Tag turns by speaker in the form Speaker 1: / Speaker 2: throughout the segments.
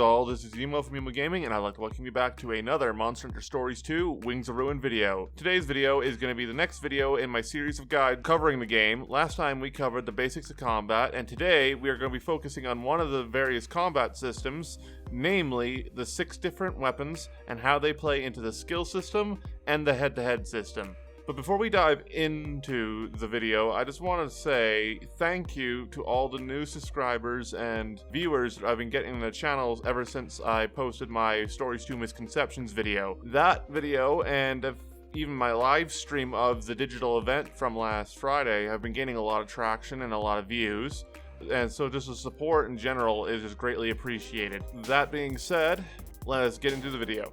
Speaker 1: all, this is Umel from UmelGaming, and I'd like to welcome you back to another Monster Hunter Stories 2 Wings of Ruin video. Today's video is going to be the next video in my series of guides covering the game. Last time we covered the basics of combat, and today we are going to be focusing on one of the various combat systems, namely the 6 different weapons and how they play into the skill system and the head-to-head system. But before we dive into the video, I just want to say thank you to all the new subscribers and viewers that I've been getting in the channels ever since I posted my Stories 2 Misconceptions video. That video and even my live stream of the digital event from last Friday have been gaining a lot of traction and a lot of views. And so just the support in general is just greatly appreciated. That being said, let us get into the video.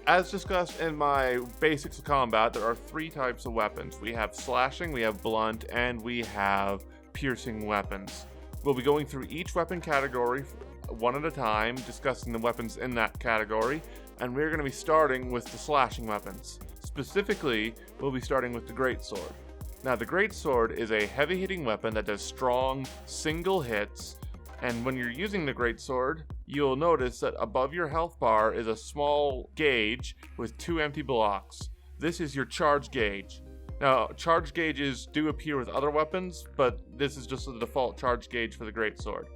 Speaker 1: As discussed in my basics of combat, there are 3 types of weapons. We have slashing, we have blunt, and we have piercing weapons. We'll be going through each weapon category one at a time, discussing the weapons in that category, and we're going to be starting with the slashing weapons. Specifically, we'll be starting with the Greatsword. Now, the Greatsword is a heavy-hitting weapon that does strong, single hits, and when you're using the Greatsword, you'll notice that above your health bar is a small gauge with 2 empty blocks. This is your charge gauge. Now, charge gauges do appear with other weapons, but this is just the default charge gauge for the Greatsword.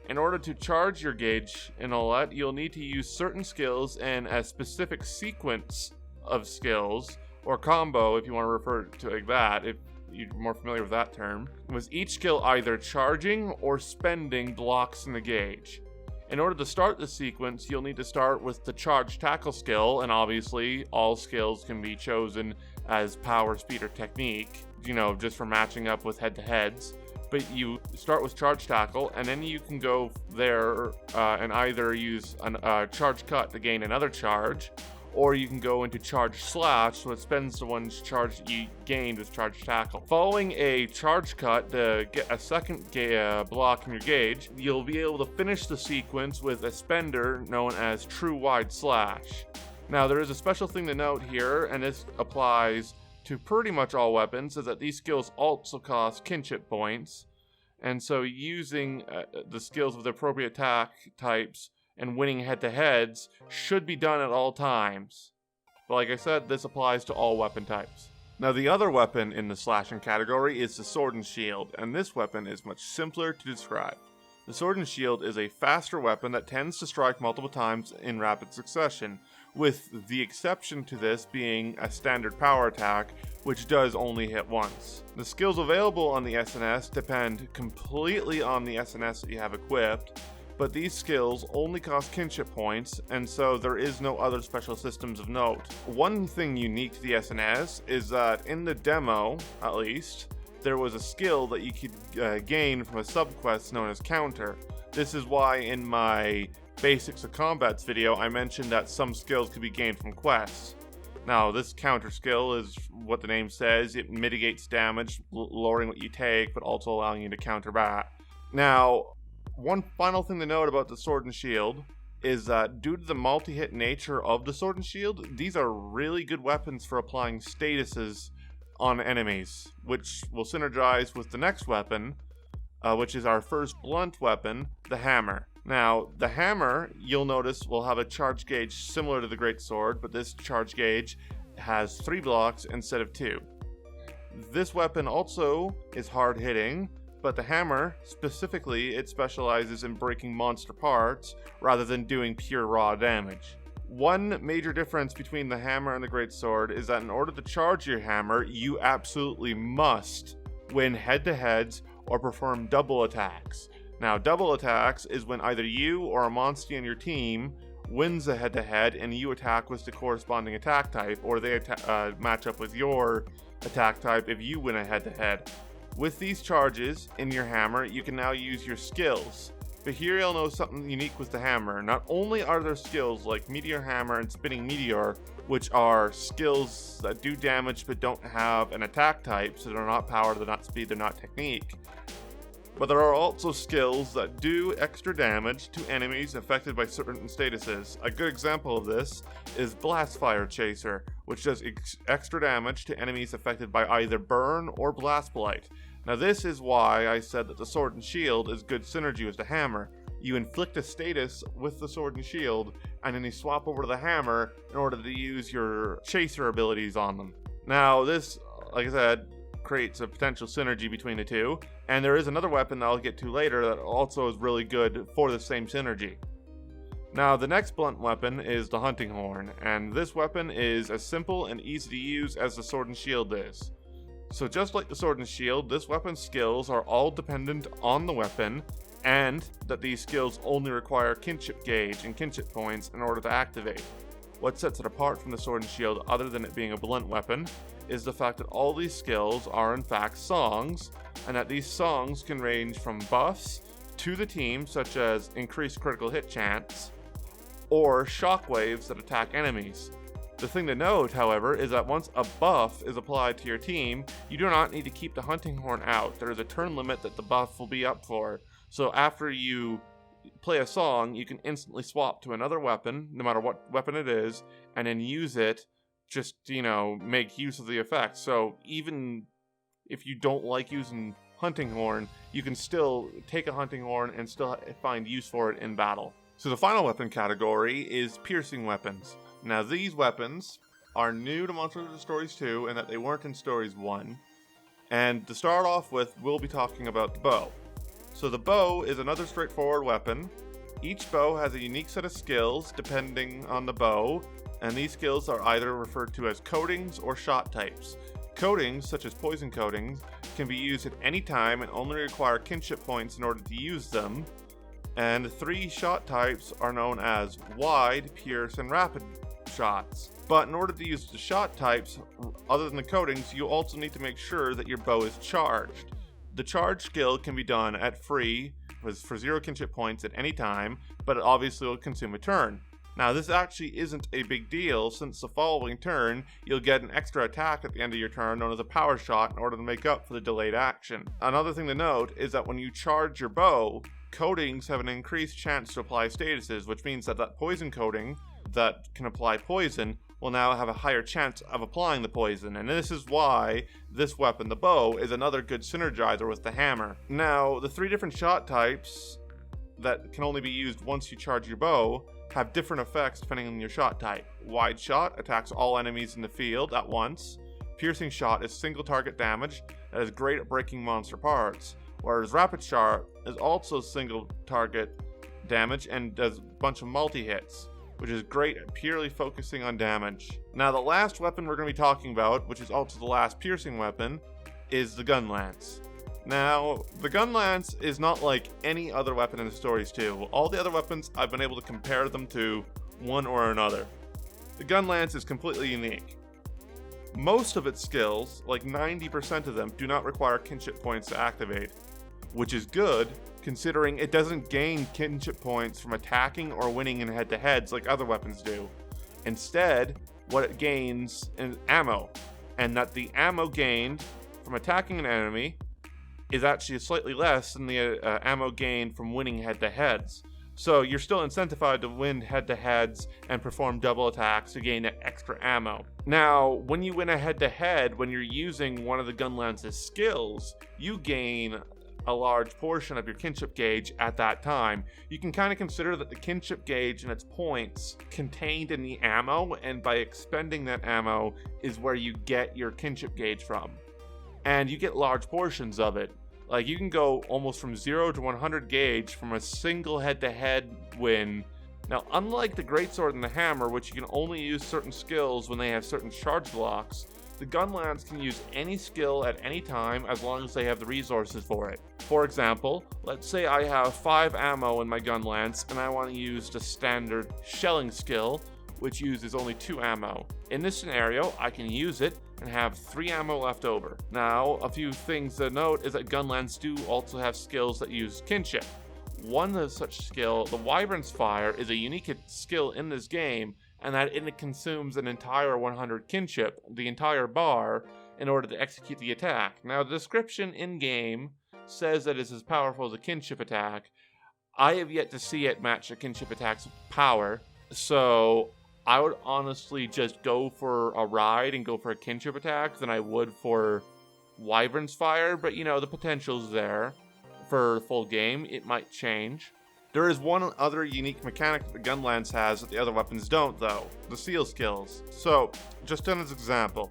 Speaker 1: In order to charge your gauge and all that, you'll need to use certain skills and a specific sequence of skills, or combo if you want to refer to it like that, if you're more familiar with that term, with each skill either charging or spending blocks in the gauge. In order to start the sequence, you'll need to start with the charge tackle skill, and obviously all skills can be chosen as power, speed, or technique, just for matching up with head-to-heads. But you start with charge tackle, and then you can go there and either use a charge cut to gain another charge, or you can go into charge slash, so it spends the one's charge that you gained with charge tackle. Following a charge cut to get a second block in your gauge, you'll be able to finish the sequence with a spender known as true wide slash. Now, there is a special thing to note here, and this applies to pretty much all weapons, is that these skills also cost kinship points, and so using the skills with the appropriate attack types and winning head-to-heads should be done at all times. But like I said, this applies to all weapon types. Now, the other weapon in the slashing category is the sword and shield, and this weapon is much simpler to describe. The sword and shield is a faster weapon that tends to strike multiple times in rapid succession, with the exception to this being a standard power attack, which does only hit once. The skills available on the SNS depend completely on the SNS that you have equipped, but these skills only cost kinship points, and so there is no other special systems of note. One thing unique to the SNS is that in the demo, at least, there was a skill that you could gain from a subquest known as Counter. This is why in my Basics of Combats video, I mentioned that some skills could be gained from quests. Now, this Counter skill is what the name says. It mitigates damage, lowering what you take, but also allowing you to counter back. Now, one final thing to note about the sword and shield is that due to the multi-hit nature of the sword and shield, these are really good weapons for applying statuses on enemies, which will synergize with the next weapon, which is our first blunt weapon, the hammer. Now, the hammer, you'll notice, will have a charge gauge similar to the Greatsword, but this charge gauge has 3 blocks instead of 2. This weapon also is hard-hitting, but the hammer, specifically, it specializes in breaking monster parts rather than doing pure raw damage. One major difference between the hammer and the Greatsword is that in order to charge your hammer, you absolutely must win head-to-heads or perform double attacks. Now, double attacks is when either you or a monster in your team wins a head-to-head and you attack with the corresponding attack type, or they match up with your attack type if you win a head-to-head. With these charges in your hammer, you can now use your skills. But here you'll know something unique with the hammer. Not only are there skills like Meteor Hammer and Spinning Meteor, which are skills that do damage but don't have an attack type, so they're not power, they're not speed, they're not technique. But there are also skills that do extra damage to enemies affected by certain statuses. A good example of this is Blastfire Chaser, which does extra damage to enemies affected by either Burn or Blast Blight. Now this is why I said that the Sword and Shield is good synergy with the Hammer. you inflict a status with the sword and shield, and then you swap over to the hammer in order to use your chaser abilities on them. Now this, like I said, creates a potential synergy between the two, and there is another weapon that I'll get to later that also is really good for the same synergy. Now the next blunt weapon is the hunting horn, and this weapon is as simple and easy to use as the sword and shield is. So just like the sword and shield, this weapon's skills are all dependent on the weapon, and that these skills only require kinship gauge and kinship points in order to activate. What sets it apart from the sword and shield, other than it being a blunt weapon, is the fact that all these skills are in fact songs, and that these songs can range from buffs to the team, such as increased critical hit chance, or shockwaves that attack enemies. The thing to note, however, is that once a buff is applied to your team, you do not need to keep the hunting horn out. There is a turn limit that the buff will be up for. So after you play a song, you can instantly swap to another weapon, no matter what weapon it is, and then use it, just, make use of the effect. So even if you don't like using hunting horn, you can still take a hunting horn and still find use for it in battle. So the final weapon category is piercing weapons. Now these weapons are new to Monster Hunter Stories 2 in that they weren't in Stories 1. And to start off with, we'll be talking about the bow. So the bow is another straightforward weapon. Each bow has a unique set of skills depending on the bow, and these skills are either referred to as coatings or shot types. Coatings, such as poison coatings, can be used at any time and only require kinship points in order to use them. And the three shot types are known as wide, pierce, and rapid shots. But in order to use the shot types, other than the coatings, you also need to make sure that your bow is charged. The charge skill can be done at free, for 0 kinship points at any time, but it obviously will consume a turn. Now this actually isn't a big deal, since the following turn, you'll get an extra attack at the end of your turn known as a power shot in order to make up for the delayed action. Another thing to note is that when you charge your bow, coatings have an increased chance to apply statuses, which means that that poison coating that can apply poison will now have a higher chance of applying the poison, and this is why this weapon, the bow, is another good synergizer with the hammer. Now, the 3 different shot types that can only be used once you charge your bow have different effects depending on your shot type. Wide shot attacks all enemies in the field at once. Piercing shot is single target damage that is great at breaking monster parts, whereas rapid shot is also single target damage and does a bunch of multi-hits, which is great at purely focusing on damage. Now the last weapon we're going to be talking about, which is also the last piercing weapon, is the Gunlance. Now, the Gunlance is not like any other weapon in the Stories 2. All the other weapons, I've been able to compare them to one or another. The Gunlance is completely unique. Most of its skills, like 90% of them, do not require kinship points to activate, which is good considering it doesn't gain kinship points from attacking or winning in head-to-heads like other weapons do. Instead, what it gains is ammo, and that the ammo gained from attacking an enemy is actually slightly less than the ammo gained from winning head-to-heads. So you're still incentivized to win head-to-heads and perform double attacks to gain that extra ammo. Now, when you win a head-to-head, when you're using one of the Gunlance's skills, you gain a large portion of your kinship gauge at that time. You can kind of consider that the kinship gauge and its points contained in the ammo, and by expending that ammo is where you get your kinship gauge from. And you get large portions of it. Like, you can go almost from 0 to 100 gauge from a single head-to-head win. Now, unlike the Greatsword and the Hammer, which you can only use certain skills when they have certain charge blocks, the Gunlance can use any skill at any time as long as they have the resources for it. For example, let's say I have 5 ammo in my Gunlance and I want to use the standard shelling skill, which uses only 2 ammo. In this scenario, I can use it and have 3 ammo left over. Now, a few things to note is that Gunlance do also have skills that use kinship. One such skill, the Wyvern's Fire, is a unique skill in this game, and that it consumes an entire 100 kinship, the entire bar, in order to execute the attack. Now, the description in-game says that it's as powerful as a kinship attack. I have yet to see it match a kinship attack's power, so I would honestly just go for a ride and go for a kinship attack than I would for Wyvern's Fire, but the potential's there. For the full game, it might change. There is one other unique mechanic that the Gunlance has that the other weapons don't though, the seal skills. So, just as an example,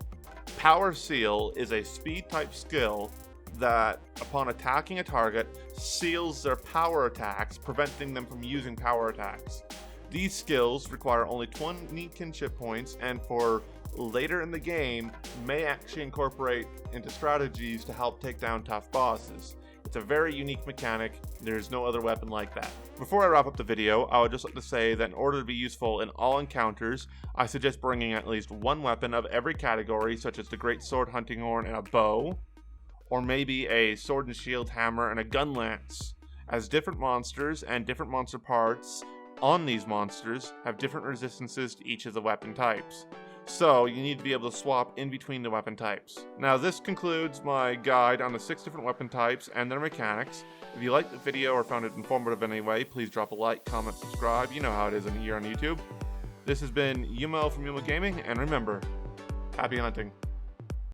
Speaker 1: Power Seal is a speed type skill that, upon attacking a target, seals their power attacks, preventing them from using power attacks. These skills require only 20 kinship points, and for later in the game, may actually incorporate into strategies to help take down tough bosses. It's a very unique mechanic, there's no other weapon like that. Before I wrap up the video, I would just like to say that in order to be useful in all encounters, I suggest bringing at least one weapon of every category, such as the Greatsword, hunting horn, and a bow, or maybe a sword and shield, hammer, and a gunlance, as different monsters and different monster parts on these monsters have different resistances to each of the weapon types. So you need to be able to swap in between the weapon types. Now this concludes my guide on the 6 different weapon types and their mechanics. If you liked the video or found it informative in any way, please drop a like, comment, subscribe. You know how it is here on YouTube. This has been Umel from UmelGaming, and remember, happy hunting.